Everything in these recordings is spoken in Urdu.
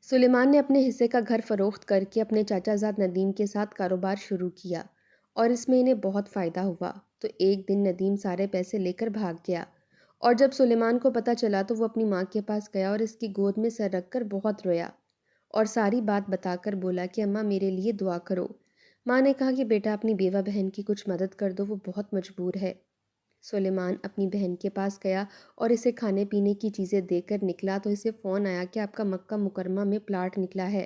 سلیمان نے اپنے حصے کا گھر فروخت کر کے اپنے چاچا زاد ندیم کے ساتھ کاروبار شروع کیا اور اس میں انہیں بہت فائدہ ہوا۔ تو ایک دن ندیم سارے پیسے لے کر بھاگ گیا اور جب سلیمان کو پتہ چلا تو وہ اپنی ماں کے پاس گیا اور اس کی گود میں سر رکھ کر بہت رویا اور ساری بات بتا کر بولا کہ اماں میرے لیے دعا کرو۔ ماں نے کہا کہ بیٹا اپنی بیوہ بہن کی کچھ مدد کر دو، وہ بہت مجبور ہے۔ سلیمان اپنی بہن کے پاس گیا اور اسے کھانے پینے کی چیزیں دے کر نکلا تو اسے فون آیا کہ آپ کا مکہ مکرمہ میں پلاٹ نکلا ہے۔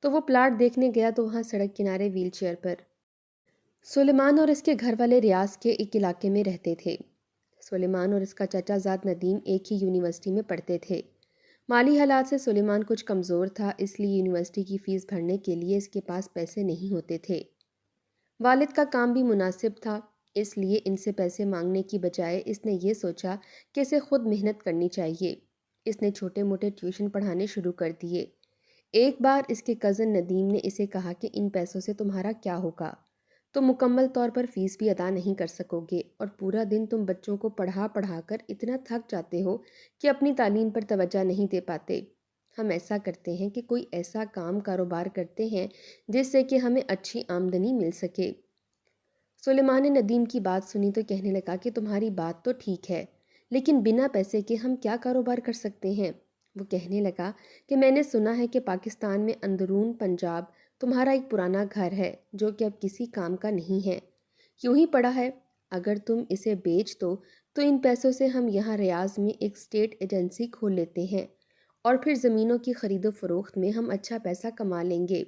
تو وہ پلاٹ دیکھنے گیا تو وہاں سڑک کنارے ویل چیئر پر سلیمان اور اس کے گھر والے ریاض کے ایک علاقے میں رہتے تھے۔ سلیمان اور اس کا چچا زاد ندیم ایک ہی یونیورسٹی میں پڑھتے تھے۔ مالی حالات سے سلیمان کچھ کمزور تھا، اس لیے یونیورسٹی کی فیس بھرنے کے لیے اس کے پاس پیسے نہیں ہوتے تھے۔ والد کا کام بھی مناسب تھا، اس لیے ان سے پیسے مانگنے کی بجائے اس نے یہ سوچا کہ اسے خود محنت کرنی چاہیے۔ اس نے چھوٹے موٹے ٹیوشن پڑھانے شروع کر دیے۔ ایک بار اس کے کزن ندیم نے اسے کہا کہ ان پیسوں سے تمہارا کیا ہوگا؟ تم مکمل طور پر فیس بھی ادا نہیں کر سکو گے اور پورا دن تم بچوں کو پڑھا پڑھا کر اتنا تھک جاتے ہو کہ اپنی تعلیم پر توجہ نہیں دے پاتے۔ ہم ایسا کرتے ہیں کہ کوئی ایسا کاروبار کرتے ہیں جس سے کہ ہمیں اچھی آمدنی مل سکے۔ سلیمان نے ندیم کی بات سنی تو کہنے لگا کہ تمہاری بات تو ٹھیک ہے، لیکن بنا پیسے کے ہم کیا کاروبار کر سکتے ہیں؟ وہ کہنے لگا کہ میں نے سنا ہے کہ پاکستان میں اندرون پنجاب تمہارا ایک پرانا گھر ہے جو کہ اب کسی کام کا نہیں ہے، یوں ہی پڑا ہے۔ اگر تم اسے بیچ دو تو ان پیسوں سے ہم یہاں ریاض میں ایک اسٹیٹ ایجنسی کھول لیتے ہیں اور پھر زمینوں کی خرید و فروخت میں ہم اچھا پیسہ کما لیں گے۔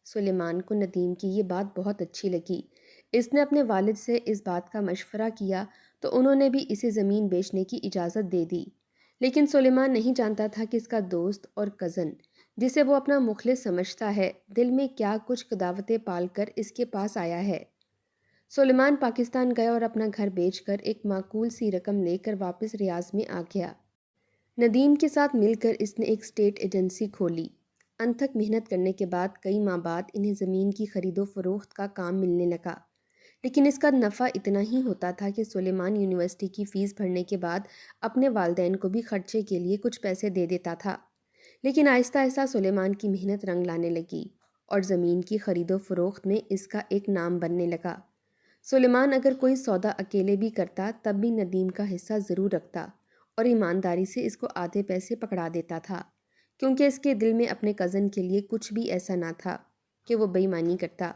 سلیمان کو ندیم کی یہ بات بہت اچھی لگی۔ اس نے اپنے والد سے اس بات کا مشورہ کیا تو انہوں نے بھی اسے زمین بیچنے کی اجازت دے دی۔ لیکن سلیمان نہیں جانتا تھا کہ اس کا دوست اور کزن، جسے وہ اپنا مخلص سمجھتا ہے، دل میں کیا کچھ قداوتیں پال کر اس کے پاس آیا ہے۔ سلیمان پاکستان گیا اور اپنا گھر بیچ کر ایک معقول سی رقم لے کر واپس ریاض میں آ گیا۔ ندیم کے ساتھ مل کر اس نے ایک اسٹیٹ ایجنسی کھولی۔ انتھک محنت کرنے کے بعد کئی ماہ بعد انہیں زمین کی خرید و فروخت کا کام ملنے لگا، لیکن اس کا نفع اتنا ہی ہوتا تھا کہ سلیمان یونیورسٹی کی فیس بھرنے کے بعد اپنے والدین کو بھی خرچے کے لیے کچھ پیسے دے دیتا تھا۔ لیکن آہستہ آہستہ سلیمان کی محنت رنگ لانے لگی اور زمین کی خرید و فروخت میں اس کا ایک نام بننے لگا۔ سلیمان اگر کوئی سودا اکیلے بھی کرتا تب بھی ندیم کا حصہ ضرور رکھتا اور ایمانداری سے اس کو آدھے پیسے پکڑا دیتا تھا، کیونکہ اس کے دل میں اپنے کزن کے لیے کچھ بھی ایسا نہ تھا کہ وہ بے ایمانی کرتا۔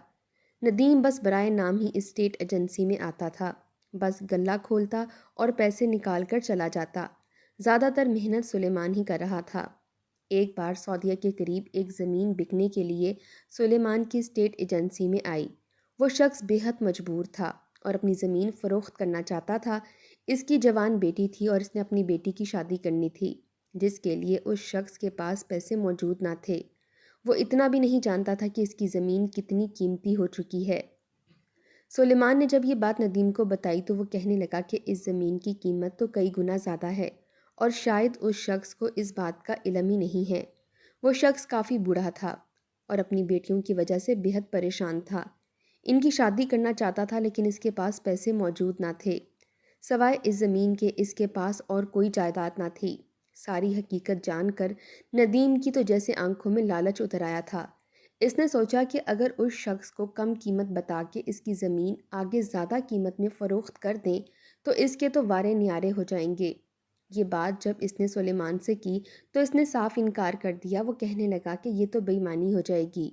ندیم بس برائے نام ہی اسٹیٹ ایجنسی میں آتا تھا، بس گلہ کھولتا اور پیسے نکال کر چلا جاتا۔ زیادہ تر محنت سلیمان ہی کر رہا تھا۔ ایک بار سعودیہ کے قریب ایک زمین بکنے کے لیے سلیمان کی اسٹیٹ ایجنسی میں آئی۔ وہ شخص بے حد مجبور تھا اور اپنی زمین فروخت کرنا چاہتا تھا۔ اس کی جوان بیٹی تھی اور اس نے اپنی بیٹی کی شادی کرنی تھی، جس کے لیے اس شخص کے پاس پیسے موجود نہ تھے۔ وہ اتنا بھی نہیں جانتا تھا کہ اس کی زمین کتنی قیمتی ہو چکی ہے۔ سلیمان نے جب یہ بات ندیم کو بتائی تو وہ کہنے لگا کہ اس زمین کی قیمت تو کئی گنا زیادہ ہے اور شاید اس شخص کو اس بات کا علم ہی نہیں ہے۔ وہ شخص کافی بوڑھا تھا اور اپنی بیٹیوں کی وجہ سے بے حد پریشان تھا۔ ان کی شادی کرنا چاہتا تھا لیکن اس کے پاس پیسے موجود نہ تھے، سوائے اس زمین کے اس کے پاس اور کوئی جائیداد نہ تھی۔ ساری حقیقت جان کر ندیم کی تو جیسے آنکھوں میں لالچ اتر آیا تھا۔ اس نے سوچا کہ اگر اس شخص کو کم قیمت بتا کے اس کی زمین آگے زیادہ قیمت میں فروخت کر دیں تو اس کے تو وارے نیارے ہو جائیں گے۔ یہ بات جب اس نے سلیمان سے کی تو اس نے صاف انکار کر دیا۔ وہ کہنے لگا کہ یہ تو بے ایمانی ہو جائے گی۔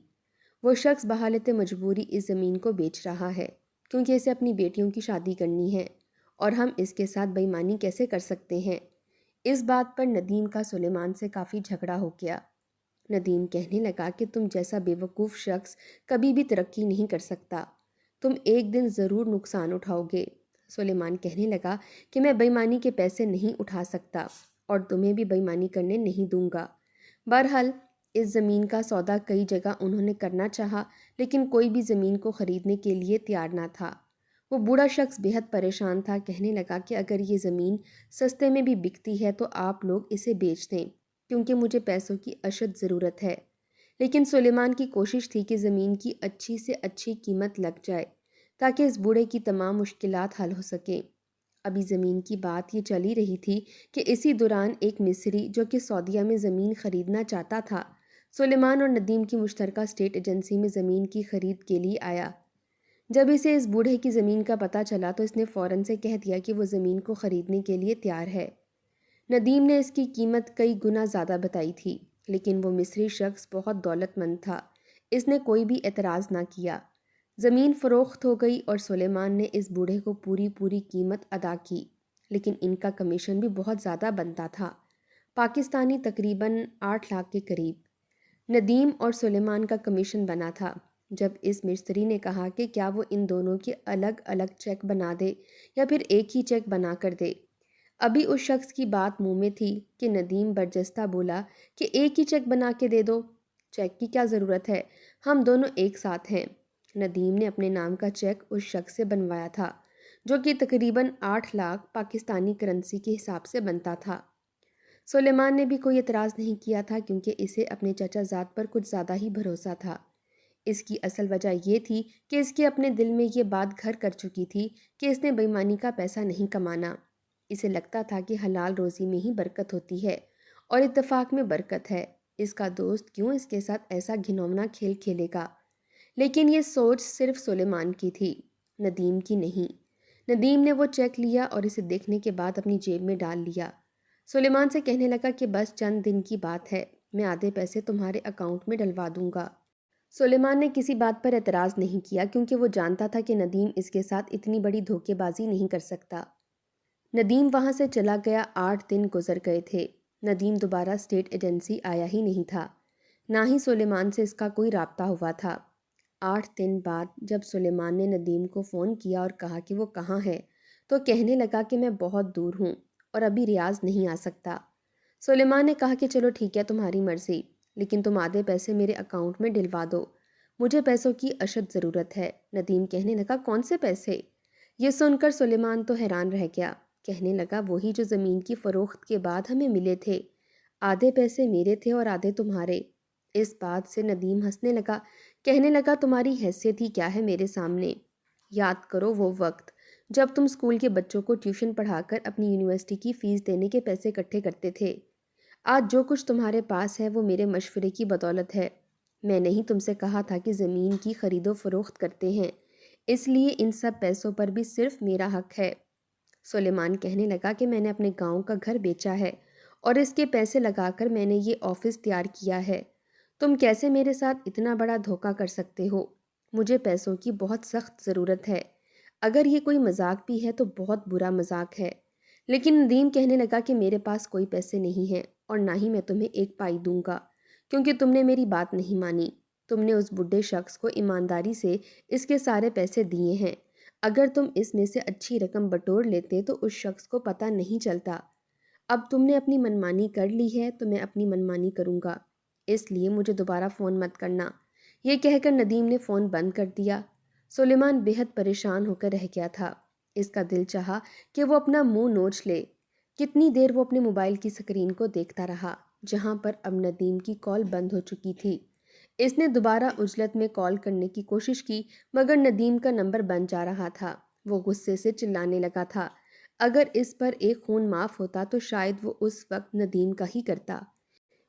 وہ شخص بحالت مجبوری اس زمین کو بیچ رہا ہے کیونکہ اسے اپنی بیٹیوں کی شادی کرنی ہے اور ہم اس کے ساتھ بے ایمانی کیسے کر سکتے ہیں؟ اس بات پر ندیم کا سلیمان سے کافی جھگڑا ہو گیا۔ ندیم کہنے لگا کہ تم جیسا بے وقوف شخص کبھی بھی ترقی نہیں کر سکتا، تم ایک دن ضرور نقصان اٹھاؤ گے۔ سلیمان کہنے لگا کہ میں بے ایمانی کے پیسے نہیں اٹھا سکتا اور تمہیں بھی بے ایمانی کرنے نہیں دوں گا۔ بہرحال اس زمین کا سودا کئی جگہ انہوں نے کرنا چاہا لیکن کوئی بھی زمین کو خریدنے کے لیے تیار نہ تھا۔ وہ بوڑھا شخص بے حد پریشان تھا، کہنے لگا کہ اگر یہ زمین سستے میں بھی بکتی ہے تو آپ لوگ اسے بیچ دیں کیونکہ مجھے پیسوں کی اشد ضرورت ہے۔ لیکن سلیمان کی کوشش تھی کہ زمین کی اچھی سے اچھی قیمت لگ جائے تاکہ اس بوڑھے کی تمام مشکلات حل ہو سکیں۔ ابھی زمین کی بات یہ چلی رہی تھی کہ اسی دوران ایک مصری جو کہ سعودیہ میں زمین خریدنا چاہتا تھا سلیمان اور ندیم کی مشترکہ اسٹیٹ ایجنسی میں زمین کی خرید کے لیے آیا۔ جب اسے اس بوڑھے کی زمین کا پتہ چلا تو اس نے فوراً سے کہہ دیا کہ وہ زمین کو خریدنے کے لیے تیار ہے۔ ندیم نے اس کی قیمت کئی گنا زیادہ بتائی تھی، لیکن وہ مصری شخص بہت دولت مند تھا۔ اس نے کوئی بھی اعتراض نہ کیا۔ زمین فروخت ہو گئی اور سلیمان نے اس بوڑھے کو پوری قیمت ادا کی، لیکن ان کا کمیشن بھی بہت زیادہ بنتا تھا، پاکستانی تقریباً 8 لاکھ کے قریب۔ ندیم اور سلیمان کا کمیشن بنا تھا۔ جب اس مستری نے کہا کہ کیا وہ ان دونوں کے الگ الگ چیک بنا دے یا پھر ایک ہی چیک بنا کر دے، ابھی اس شخص کی بات منہ میں تھی کہ ندیم برجستہ بولا کہ ایک ہی چیک بنا کے دے دو، چیک کی کیا ضرورت ہے، ہم دونوں ایک ساتھ ہیں۔ ندیم نے اپنے نام کا چیک اس شخص سے بنوایا تھا، جو کہ تقریباً 8 لاکھ پاکستانی کرنسی کے حساب سے بنتا تھا۔ سلیمان نے بھی کوئی اعتراض نہیں کیا تھا، کیونکہ اسے اپنے چچا زاد پر کچھ زیادہ ہی بھروسہ تھا۔ اس کی اصل وجہ یہ تھی کہ اس کے اپنے دل میں یہ بات گھر کر چکی تھی کہ اس نے بے ایمانی کا پیسہ نہیں کمانا۔ اسے لگتا تھا کہ حلال روزی میں ہی برکت ہوتی ہے اور اتفاق میں برکت ہے، اس کا دوست کیوں اس کے ساتھ ایسا گھنونا کھیل کھیلے گا۔ لیکن یہ سوچ صرف سلیمان کی تھی، ندیم کی نہیں۔ ندیم نے وہ چیک لیا اور اسے دیکھنے کے بعد اپنی جیب میں ڈال لیا۔ سلیمان سے کہنے لگا کہ بس چند دن کی بات ہے، میں آدھے پیسے تمہارے اکاؤنٹ میں ڈلوا دوں گا۔ سلیمان نے کسی بات پر اعتراض نہیں کیا، کیونکہ وہ جانتا تھا کہ ندیم اس کے ساتھ اتنی بڑی دھوکے بازی نہیں کر سکتا۔ ندیم وہاں سے چلا گیا۔ 8 دن گزر گئے تھے۔ ندیم دوبارہ اسٹیٹ ایجنسی آیا ہی نہیں تھا، نہ ہی سلیمان سے اس کا کوئی رابطہ ہوا تھا۔ 8 دن بعد جب سلیمان نے ندیم کو فون کیا اور کہا کہ وہ کہاں ہے، تو کہنے لگا کہ میں بہت دور ہوں اور ابھی ریاض نہیں آ سکتا۔ سلیمان نے کہا کہ چلو ٹھیک ہے، تمہاری مرضی، لیکن تم آدھے پیسے میرے اکاؤنٹ میں ڈلوا دو، مجھے پیسوں کی اشد ضرورت ہے۔ ندیم کہنے لگا کون سے پیسے؟ یہ سن کر سلیمان تو حیران رہ گیا۔ کہنے لگا وہی جو زمین کی فروخت کے بعد ہمیں ملے تھے، آدھے پیسے میرے تھے اور آدھے تمہارے۔ اس بات سے ندیم ہنسنے لگا، کہنے لگا تمہاری حیثیت ہی کیا ہے میرے سامنے؟ یاد کرو وہ وقت جب تم اسکول کے بچوں کو ٹیوشن پڑھا کر اپنی یونیورسٹی کی فیس دینے کے پیسے اکٹھے کرتے تھے۔ آج جو کچھ تمہارے پاس ہے وہ میرے مشورے کی بدولت ہے۔ میں نے ہی تم سے کہا تھا کہ زمین کی خرید و فروخت کرتے ہیں، اس لیے ان سب پیسوں پر بھی صرف میرا حق ہے۔ سلیمان کہنے لگا کہ میں نے اپنے گاؤں کا گھر بیچا ہے اور اس کے پیسے لگا کر میں نے یہ آفس تیار کیا ہے۔ تم کیسے میرے ساتھ اتنا بڑا دھوکہ کر سکتے ہو؟ مجھے پیسوں کی بہت سخت ضرورت ہے۔ اگر یہ کوئی مذاق بھی ہے تو بہت برا مذاق ہے۔ لیکن ندیم کہنے لگا کہ میرے پاس کوئی پیسے نہیں ہیں اور نہ ہی میں تمہیں ایک پائی دوں گا، کیونکہ تم نے میری بات نہیں مانی۔ تم نے اس بڈھے شخص کو ایمانداری سے اس کے سارے پیسے دیے ہیں۔ اگر تم اس میں سے اچھی رقم بٹور لیتے تو اس شخص کو پتہ نہیں چلتا۔ اب تم نے اپنی منمانی کر لی ہے تو میں اپنی منمانی کروں گا، اس لیے مجھے دوبارہ فون مت کرنا۔ یہ کہہ کر ندیم نے فون بند کر دیا۔ سلیمان بے حد پریشان ہو کر رہ گیا تھا۔ اس کا دل چاہا کہ وہ اپنا منہ نوچ لے۔ کتنی دیر وہ اپنے موبائل کی سکرین کو دیکھتا رہا، جہاں پر اب ندیم کی کال بند ہو چکی تھی۔ اس نے دوبارہ عجلت میں کال کرنے کی کوشش کی، مگر ندیم کا نمبر بند جا رہا تھا۔ وہ غصے سے چلانے لگا تھا۔ اگر اس پر ایک خون معاف ہوتا تو شاید وہ اس وقت ندیم کا ہی کرتا۔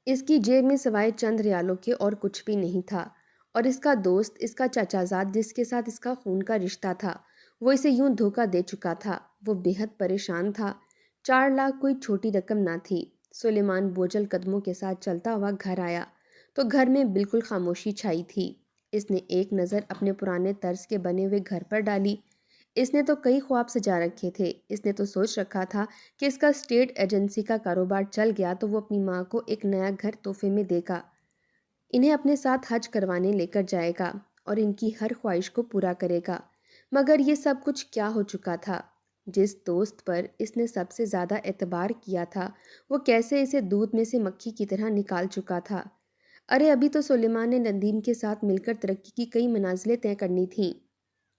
اس کی جیب میں سوائے چند ریالوں کے اور کچھ بھی نہیں تھا، اور اس کا دوست، اس کا چچا زاد جس کے ساتھ اس کا خون کا رشتہ تھا، وہ اسے یوں دھوکہ دے چکا تھا۔ وہ بے حد پریشان تھا۔ 4 لاکھ کوئی چھوٹی رقم نہ تھی۔ سلیمان بوجھل قدموں کے ساتھ چلتا ہوا گھر آیا تو گھر میں بالکل خاموشی چھائی تھی۔ اس نے ایک نظر اپنے پرانے طرز کے بنے ہوئے گھر پر ڈالی۔ اس نے تو کئی خواب سجا رکھے تھے۔ اس نے تو سوچ رکھا تھا کہ اس کا اسٹیٹ ایجنسی کا کاروبار چل گیا تو وہ اپنی ماں کو ایک نیا گھر تحفے میں دے گا، انہیں اپنے ساتھ حج کروانے لے کر جائے گا اور ان کی ہر خواہش کو پورا کرے گا۔ مگر یہ سب کچھ کیا ہو چکا تھا؟ جس دوست پر اس نے سب سے زیادہ اعتبار کیا تھا، وہ کیسے اسے دودھ میں سے مکھی کی طرح نکال چکا تھا۔ ارے ابھی تو سلیمان نے ندیم کے ساتھ مل کر ترقی کی کئی منازلیں طے کرنی تھیں،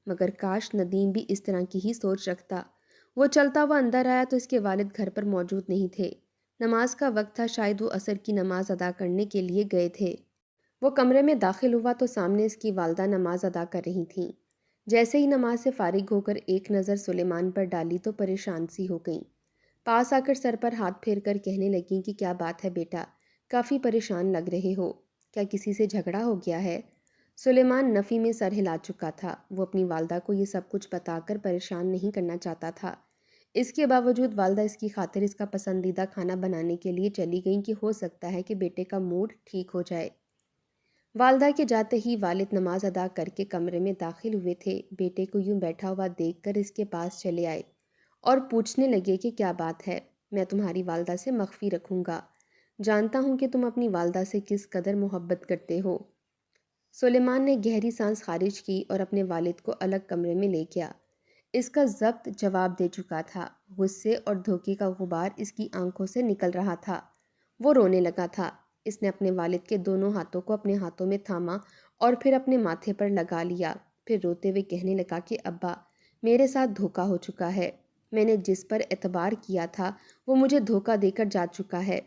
مگر کاش ندیم بھی اس طرح کی ہی سوچ رکھتا۔ وہ چلتا ہوا اندر آیا تو اس کے والد گھر پر موجود نہیں تھے۔ نماز کا وقت تھا، شاید وہ عصر کی نماز ادا کرنے کے لیے گئے تھے۔ وہ کمرے میں داخل ہوا تو سامنے اس کی والدہ نماز ادا کر رہی تھیں۔ جیسے ہی نماز سے فارغ ہو کر ایک نظر سلیمان پر ڈالی تو پریشان سی ہو گئیں۔ پاس آ کر سر پر ہاتھ پھیر کر کہنے لگیں کہ کیا بات ہے بیٹا، کافی پریشان لگ رہے ہو۔ کیا کسی سے جھگڑا ہو گیا ہے؟ سلیمان نفی میں سر ہلا چکا تھا۔ وہ اپنی والدہ کو یہ سب کچھ بتا کر پریشان نہیں کرنا چاہتا تھا۔ اس کے باوجود والدہ اس کی خاطر اس کا پسندیدہ کھانا بنانے کے لیے چلی گئیں کہ ہو سکتا ہے کہ بیٹے کا موڈ ٹھیک ہو جائے۔ والدہ کے جاتے ہی والد نماز ادا کر کے کمرے میں داخل ہوئے تھے۔ بیٹے کو یوں بیٹھا ہوا دیکھ کر اس کے پاس چلے آئے اور پوچھنے لگے کہ کیا بات ہے؟ میں تمہاری والدہ سے مخفی رکھوں گا۔ جانتا ہوں کہ تم اپنی والدہ سے کس قدر محبت کرتے ہو۔ سلیمان نے گہری سانس خارج کی اور اپنے والد کو الگ کمرے میں لے گیا۔ اس کا ضبط جواب دے چکا تھا۔ غصے اور دھوکے کا غبار اس کی آنکھوں سے نکل رہا تھا۔ وہ رونے لگا تھا۔ اس نے اپنے والد کے دونوں ہاتھوں کو اپنے ہاتھوں میں تھاما اور پھر اپنے ماتھے پر لگا لیا۔ پھر روتے ہوئے کہنے لگا کہ ابا، میرے ساتھ دھوکا ہو چکا ہے۔ میں نے جس پر اعتبار کیا تھا وہ مجھے دھوکا دے کر جا چکا ہے۔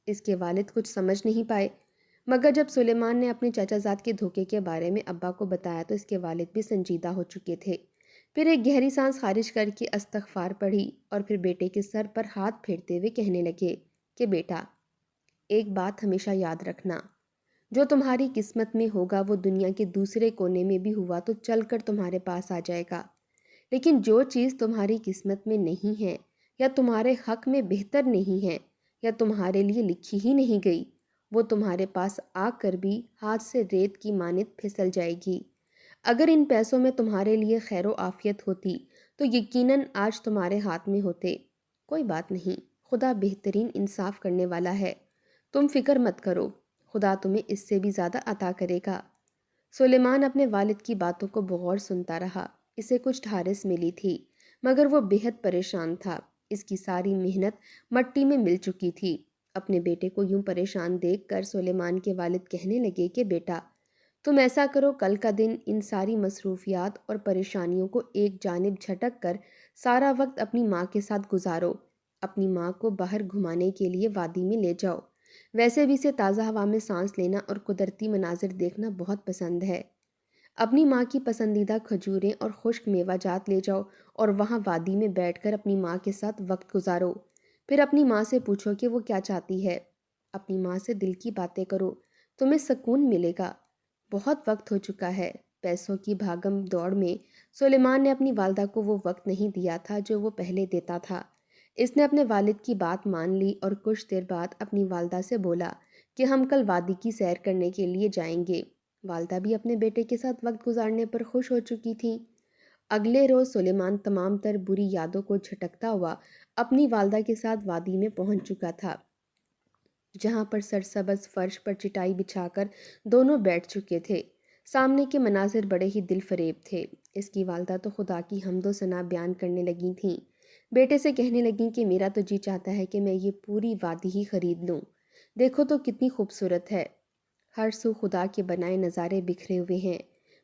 اس کے والد کچھ سمجھ نہیں پائے، مگر جب سلیمان نے اپنے چچا زاد کے دھوکے کے بارے میں ابا کو بتایا تو اس کے والد بھی سنجیدہ ہو چکے تھے۔ پھر ایک گہری سانس خارج کر کے استغفار پڑھی اور پھر بیٹے کے سر پر ہاتھ پھیرتے ہوئے کہنے لگے کہ بیٹا، ایک بات ہمیشہ یاد رکھنا، جو تمہاری قسمت میں ہوگا وہ دنیا کے دوسرے کونے میں بھی ہوا تو چل کر تمہارے پاس آ جائے گا، لیکن جو چیز تمہاری قسمت میں نہیں ہے یا تمہارے حق میں بہتر نہیں ہے یا تمہارے لیے لکھی ہی نہیں گئی، وہ تمہارے پاس آ کر بھی ہاتھ سے ریت کی مانند پھسل جائے گی۔ اگر ان پیسوں میں تمہارے لیے خیر و عافیت ہوتی تو یقیناً آج تمہارے ہاتھ میں ہوتے۔ کوئی بات نہیں، خدا بہترین انصاف کرنے والا ہے، تم فکر مت کرو، خدا تمہیں اس سے بھی زیادہ عطا کرے گا۔ سلیمان اپنے والد کی باتوں کو بغور سنتا رہا۔ اسے کچھ ڈھارس ملی تھی، مگر وہ بے حد پریشان تھا۔ اس کی ساری محنت مٹی میں مل چکی تھی۔ اپنے بیٹے کو یوں پریشان دیکھ کر سلیمان کے والد کہنے لگے کہ بیٹا، تم ایسا کرو، کل کا دن ان ساری مصروفیات اور پریشانیوں کو ایک جانب جھٹک کر سارا وقت اپنی ماں کے ساتھ گزارو۔ اپنی ماں کو باہر گھمانے کے لیے وادی میں لے جاؤ۔ ویسے بھی اسے تازہ ہوا میں سانس لینا اور قدرتی مناظر دیکھنا بہت پسند ہے۔ اپنی ماں کی پسندیدہ کھجوریں اور خشک میوہ جات لے جاؤ اور وہاں وادی میں بیٹھ کر اپنی ماں کے ساتھ وقت گزارو۔ پھر اپنی ماں سے پوچھو کہ وہ کیا چاہتی ہے۔ اپنی ماں سے دل کی باتیں کرو، تمہیں سکون ملے گا۔ بہت وقت ہو چکا ہے۔ پیسوں کی بھاگم دوڑ میں سلیمان نے اپنی والدہ کو وہ وقت نہیں دیا تھا جو وہ پہلے دیتا تھا۔ اس نے اپنے والد کی بات مان لی اور کچھ دیر بعد اپنی والدہ سے بولا کہ ہم کل وادی کی سیر کرنے کے لیے جائیں گے۔ والدہ بھی اپنے بیٹے کے ساتھ وقت گزارنے پر خوش ہو چکی تھی۔ اگلے روز سلیمان تمام تر بری یادوں کو جھٹکتا ہوا اپنی والدہ کے ساتھ وادی میں پہنچ چکا تھا، جہاں پر سرسبز فرش پر چٹائی بچھا کر دونوں بیٹھ چکے تھے۔ سامنے کے مناظر بڑے ہی دل فریب تھے۔ اس کی والدہ تو خدا کی حمد و ثنا بیان کرنے لگی تھیں۔ بیٹے سے کہنے لگیں کہ میرا تو جی چاہتا ہے کہ میں یہ پوری وادی ہی خرید لوں۔ دیکھو تو کتنی خوبصورت ہے، ہر سو خدا کے بنائے نظارے بکھرے ہوئے ہیں۔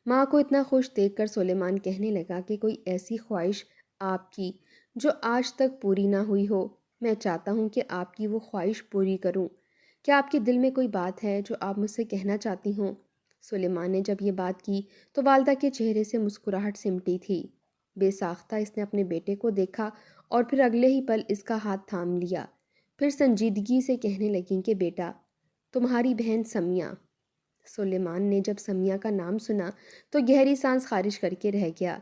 ماں کو اتنا خوش دیکھ کر سلیمان کہنے لگا کہ کوئی ایسی خواہش آپ کی جو آج تک پوری نہ ہوئی ہو، میں چاہتا ہوں کہ آپ کی وہ خواہش پوری کروں۔ کیا آپ کے دل میں کوئی بات ہے جو آپ مجھ سے کہنا چاہتی ہوں؟ سلیمان نے جب یہ بات کی تو والدہ کے چہرے سے مسکراہٹ سمٹی تھی۔ بے ساختہ اس نے اپنے بیٹے کو دیکھا اور پھر اگلے ہی پل اس کا ہاتھ تھام لیا۔ پھر سنجیدگی سے کہنے لگیں کہ بیٹا، تمہاری بہن سمیہ۔ سلیمان نے جب سمیہ کا نام سنا تو گہری سانس خارج کر کے رہ گیا۔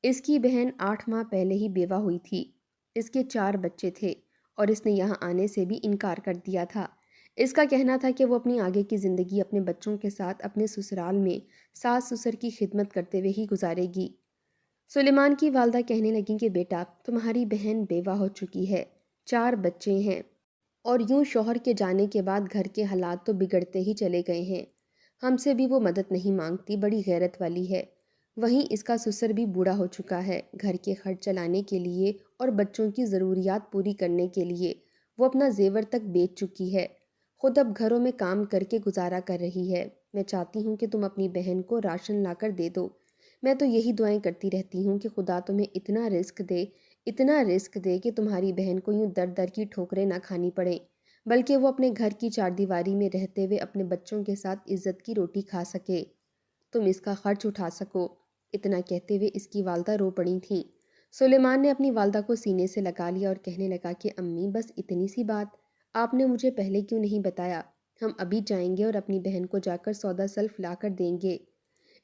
اس کی بہن 8 ماہ پہلے ہی بیوہ ہوئی تھی۔ اس کے 4 بچے تھے اور اس نے یہاں آنے سے بھی انکار کر دیا تھا۔ اس کا کہنا تھا کہ وہ اپنی آگے کی زندگی اپنے بچوں کے ساتھ اپنے سسرال میں ساس سسر کی خدمت کرتے ہوئے ہی گزارے گی۔ سلیمان کی والدہ کہنے لگیں کہ بیٹا، تمہاری بہن بیوہ ہو چکی ہے، 4 بچے ہیں اور یوں شوہر کے جانے کے بعد گھر کے حالات تو بگڑتے ہی چلے گئے ہیں۔ ہم سے بھی وہ مدد نہیں مانگتی، بڑی غیرت والی ہے۔ وہیں اس کا سسر بھی بوڑھا ہو چکا ہے۔ گھر کے خرچ چلانے کے لیے اور بچوں کی ضروریات پوری کرنے کے لیے وہ اپنا زیور تک بیچ چکی ہے۔ خود اب گھروں میں کام کر کے گزارا کر رہی ہے۔ میں چاہتی ہوں کہ تم اپنی بہن کو راشن لا کر دے دو۔ میں تو یہی دعائیں کرتی رہتی ہوں کہ خدا تمہیں اتنا رزق دے کہ تمہاری بہن کو یوں در در کی ٹھوکریں نہ کھانی پڑیں، بلکہ وہ اپنے گھر کی چاردیواری میں رہتے ہوئے اپنے بچوں کے ساتھ عزت کی روٹی کھا سکے، تم اس کا خرچ اٹھا سکو۔ اتنا کہتے ہوئے اس کی والدہ رو پڑی تھیں۔ سلیمان نے اپنی والدہ کو سینے سے لگا لیا اور کہنے لگا کہ امی، بس اتنی سی بات آپ نے مجھے پہلے کیوں نہیں بتایا؟ ہم ابھی جائیں گے اور اپنی بہن کو جا کر سودا سلف لا کر دیں گے۔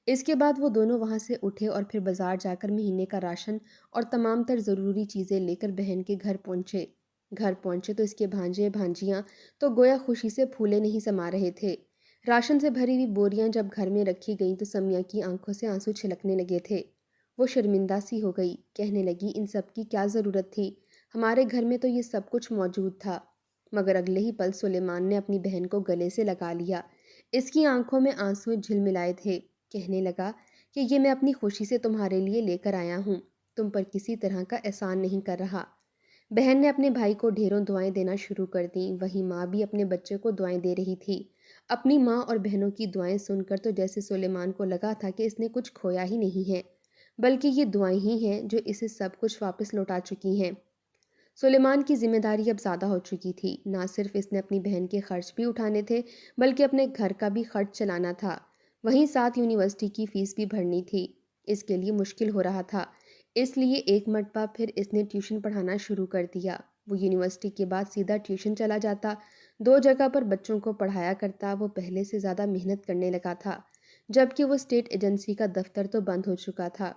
اس کے بعد وہ دونوں وہاں سے اٹھے اور پھر بازار جا کر مہینے کا راشن اور تمام تر ضروری چیزیں لے کر بہن کے گھر پہنچے۔ گھر پہنچے تو اس کے بھانجے بھانجیاں تو گویا خوشی سے پھولے نہیں سما رہے تھے۔ راشن سے بھری ہوئی بوریاں جب گھر میں رکھی گئیں تو سمیہ کی آنکھوں سے آنسو چھلکنے لگے تھے۔ وہ شرمندہ سی ہو گئی، کہنے لگی ان سب کی کیا ضرورت تھی، ہمارے گھر میں تو یہ سب کچھ موجود تھا۔ مگر اگلے ہی پل سلیمان نے اپنی بہن کو گلے سے لگا لیا۔ اس کی آنکھوں میں آنسو جھلملائے تھے۔ کہنے لگا کہ یہ میں اپنی خوشی سے تمہارے لیے لے کر آیا ہوں، تم پر کسی طرح کا احسان نہیں کر رہا۔ بہن نے اپنے بھائی کو ڈھیروں دعائیں دینا شروع کر دیں، وہیں ماں بھی اپنے بچے کو دعائیں دے رہی تھی۔ اپنی ماں اور بہنوں کی دعائیں سن کر تو جیسے سلیمان کو لگا تھا کہ اس نے کچھ کھویا ہی نہیں ہے، بلکہ یہ دعائیں ہی ہیں جو اسے سب کچھ واپس لوٹا چکی ہیں۔ سلیمان کی ذمہ داری اب زیادہ ہو چکی تھی، نہ صرف اس نے اپنی بہن کے خرچ بھی اٹھانے تھے بلکہ اپنے گھر کا بھی خرچ چلانا تھا، وہیں ساتھ یونیورسٹی کی فیس بھی بھرنی تھی۔ اس کے لیے مشکل ہو رہا تھا، اس لیے ایک مرتبہ پھر اس نے ٹیوشن پڑھانا شروع کر دیا۔ وہ یونیورسٹی کے بعد سیدھا ٹیوشن چلا جاتا، دو جگہ پر بچوں کو پڑھایا کرتا۔ وہ پہلے سے زیادہ محنت کرنے لگا تھا، جبکہ وہ اسٹیٹ ایجنسی کا دفتر تو بند ہو چکا تھا،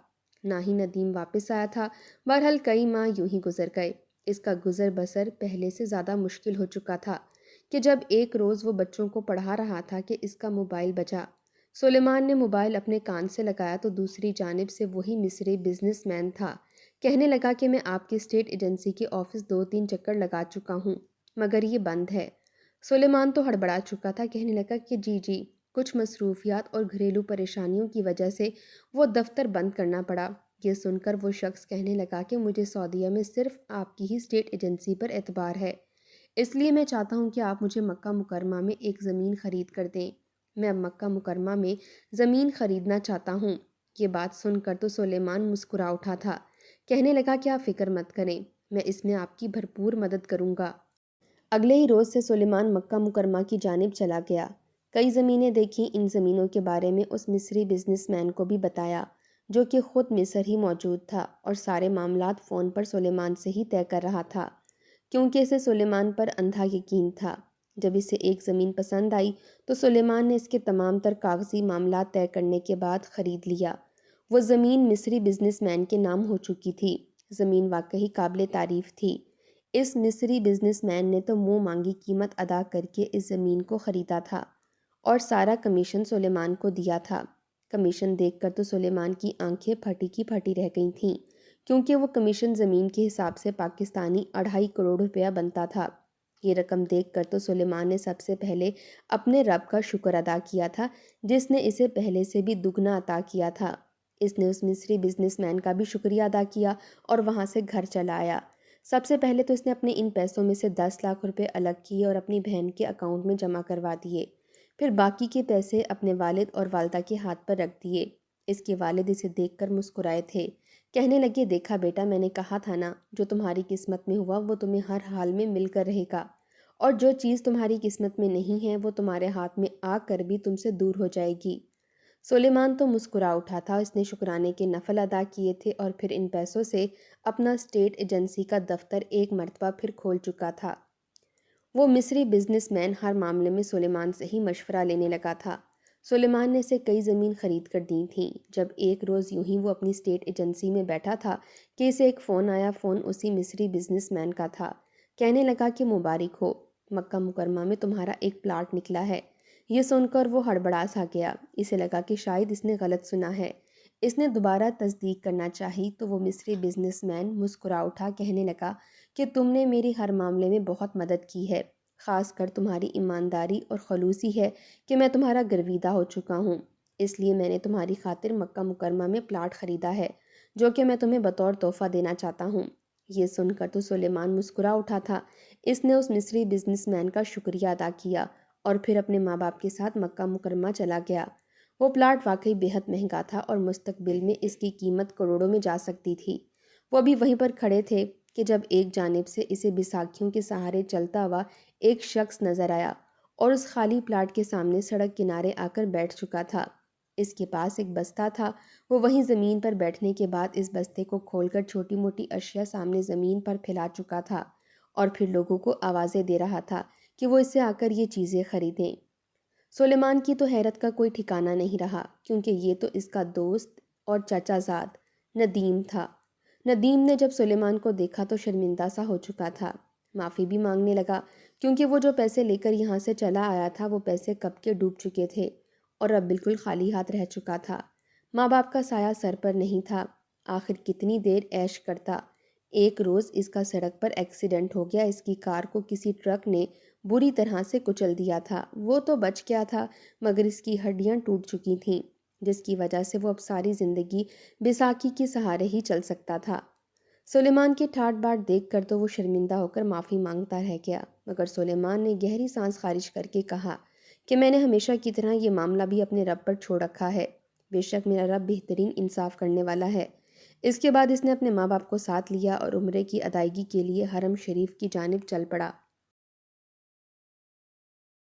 نہ ہی ندیم واپس آیا تھا۔ بہرحال کئی ماہ یوں ہی گزر گئے۔ اس کا گزر بسر پہلے سے زیادہ مشکل ہو چکا تھا کہ جب ایک روز وہ بچوں کو پڑھا رہا تھا کہ اس کا موبائل بجا۔ سلیمان نے موبائل اپنے کان سے لگایا تو دوسری جانب سے وہی مصری بزنس مین تھا۔ کہنے لگا کہ میں آپ کی اسٹیٹ ایجنسی کے آفس 2-3 چکر لگا چکا ہوں، مگر یہ بند ہے۔ سلیمان تو ہڑبڑا چکا تھا، کہنے لگا کہ جی کچھ مصروفیات اور گھریلو پریشانیوں کی وجہ سے وہ دفتر بند کرنا پڑا۔ یہ سن کر وہ شخص کہنے لگا کہ مجھے سعودیہ میں صرف آپ کی ہی اسٹیٹ ایجنسی پر اعتبار ہے، اس لیے میں چاہتا ہوں کہ آپ مجھے مکہ مکرمہ میں ایک زمین خرید کر دیں۔ میں اب مکہ مکرمہ میں زمین خریدنا چاہتا ہوں۔ یہ بات سن کر تو سلیمان مسکرا اٹھا تھا، کہنے لگا کہ آپ فکر مت کریں، میں اس میں آپ کی بھرپور مدد کروں گا۔ اگلے ہی روز سے سلیمان مکہ مکرمہ کی جانب چلا گیا۔ کئی زمینیں دیکھیں، ان زمینوں کے بارے میں اس مصری بزنس مین کو بھی بتایا جو کہ خود مصر ہی موجود تھا، اور سارے معاملات فون پر سلیمان سے ہی طے کر رہا تھا، کیونکہ اسے سلیمان پر اندھا یقین تھا۔ جب اسے ایک زمین پسند آئی تو سلیمان نے اس کے تمام تر کاغذی معاملات طے کرنے کے بعد خرید لیا۔ وہ زمین مصری بزنس مین کے نام ہو چکی تھی۔ زمین واقعی قابل تعریف تھی۔ اس مصری بزنس مین نے تو منہ مانگی قیمت ادا کر کے اس زمین کو خریدا تھا اور سارا کمیشن سلیمان کو دیا تھا۔ کمیشن دیکھ کر تو سلیمان کی آنکھیں پھٹی کی پھٹی رہ گئی تھیں، کیونکہ وہ کمیشن زمین کے حساب سے پاکستانی 2.5 کروڑ روپیہ بنتا تھا۔ یہ رقم دیکھ کر تو سلیمان نے سب سے پہلے اپنے رب کا شکر ادا کیا تھا، جس نے اسے پہلے سے بھی دگنا عطا کیا تھا۔ اس نے اس مصری بزنس مین کا بھی شکریہ ادا کیا اور وہاں سے گھر چلا آیا۔ سب سے پہلے تو اس نے اپنے ان پیسوں میں سے 10 لاکھ روپے الگ کیے اور اپنی بہن کے اکاؤنٹ میں جمع کروا دیے، پھر باقی کے پیسے اپنے والد اور والدہ کے ہاتھ پر رکھ دیے۔ اس کے والد اسے دیکھ کر مسکرائے تھے، کہنے لگے دیکھا بیٹا، میں نے کہا تھا نا، جو تمہاری قسمت میں ہوا وہ تمہیں ہر حال میں مل کر رہے گا، اور جو چیز تمہاری قسمت میں نہیں ہے وہ تمہارے ہاتھ میں آ کر بھی تم سے دور ہو جائے گی۔ سلیمان تو مسکرا اٹھا تھا، اس نے شکرانے کے نفل ادا کیے تھے اور پھر ان پیسوں سے اپنا اسٹیٹ ایجنسی کا دفتر ایک مرتبہ پھر کھول چکا تھا۔ وہ مصری بزنس مین ہر معاملے میں سلیمان سے ہی مشورہ لینے لگا تھا۔ سلیمان نے اسے کئی زمین خرید کر دی تھیں۔ جب ایک روز یوں ہی وہ اپنی اسٹیٹ ایجنسی میں بیٹھا تھا کہ اسے ایک فون آیا۔ فون اسی مصری بزنس مین کا تھا۔ کہنے لگا کہ مبارک ہو، مکہ مکرمہ میں تمہارا ایک پلاٹ نکلا ہے۔ یہ سن کر وہ ہڑبڑا سا گیا، اسے لگا کہ شاید اس نے غلط سنا ہے۔ اس نے دوبارہ تصدیق کرنا چاہی تو وہ مصری بزنس مین مسکرا اٹھا، کہنے لگا کہ تم نے میری ہر معاملے میں بہت مدد کی ہے، خاص کر تمہاری ایمانداری اور خلوصی ہے کہ میں تمہارا گرویدہ ہو چکا ہوں، اس لیے میں نے تمہاری خاطر مکہ مکرمہ میں پلاٹ خریدا ہے جو کہ میں تمہیں بطور تحفہ دینا چاہتا ہوں۔ یہ سن کر تو سلیمان مسکرا اٹھا تھا۔ اس نے اس مصری بزنس مین کا شکریہ ادا کیا اور پھر اپنے ماں باپ کے ساتھ مکہ مکرمہ چلا گیا۔ وہ پلاٹ واقعی بہت مہنگا تھا اور مستقبل میں اس کی قیمت کروڑوں میں جا سکتی تھی۔ وہ بھی وہیں پر کھڑے تھے کہ جب ایک جانب سے اسے بیساکھیوں کے سہارے چلتا ہوا ایک شخص نظر آیا اور اس خالی پلاٹ کے سامنے سڑک کنارے آ کر بیٹھ چکا تھا۔ اس کے پاس ایک بستہ تھا۔ وہ وہیں زمین پر بیٹھنے کے بعد اس بستے کو کھول کر چھوٹی موٹی اشیاء سامنے زمین پر پھیلا چکا تھا اور پھر لوگوں کو آوازیں دے رہا تھا کہ وہ اس سے آ کر یہ چیزیں خریدیں۔ سلیمان کی تو حیرت کا کوئی ٹھکانہ نہیں رہا، کیونکہ یہ تو اس کا دوست اور چچا زاد ندیم تھا۔ ندیم نے جب سلیمان کو دیکھا تو شرمندہ سا ہو چکا تھا، معافی بھی مانگنے لگا، کیونکہ وہ جو پیسے لے کر یہاں سے چلا آیا تھا وہ پیسے کب کے ڈوب چکے تھے اور اب بالکل خالی ہاتھ رہ چکا تھا۔ ماں باپ کا سایہ سر پر نہیں تھا، آخر کتنی دیر عیش کرتا۔ ایک روز اس کا سڑک پر ایکسیڈنٹ ہو گیا، اس کی کار کو کسی ٹرک نے بری طرح سے کچل دیا تھا۔ وہ تو بچ گیا تھا، مگر اس کی ہڈیاں ٹوٹ چکی تھیں، جس کی وجہ سے وہ اب ساری زندگی بیساکھی کے سہارے ہی چل سکتا تھا۔ سلیمان کی ٹھاٹ باٹ دیکھ کر تو وہ شرمندہ ہو کر معافی مانگتا رہ گیا، مگر سلیمان نے گہری سانس خارج کر کے کہا کہ میں نے ہمیشہ کی طرح یہ معاملہ بھی اپنے رب پر چھوڑ رکھا ہے۔ بے شک میرا رب بہترین انصاف کرنے والا ہے۔ اس کے بعد اس نے اپنے ماں باپ کو ساتھ لیا اور عمرے کی ادائیگی کے لیے حرم شریف کی جانب چل پڑا۔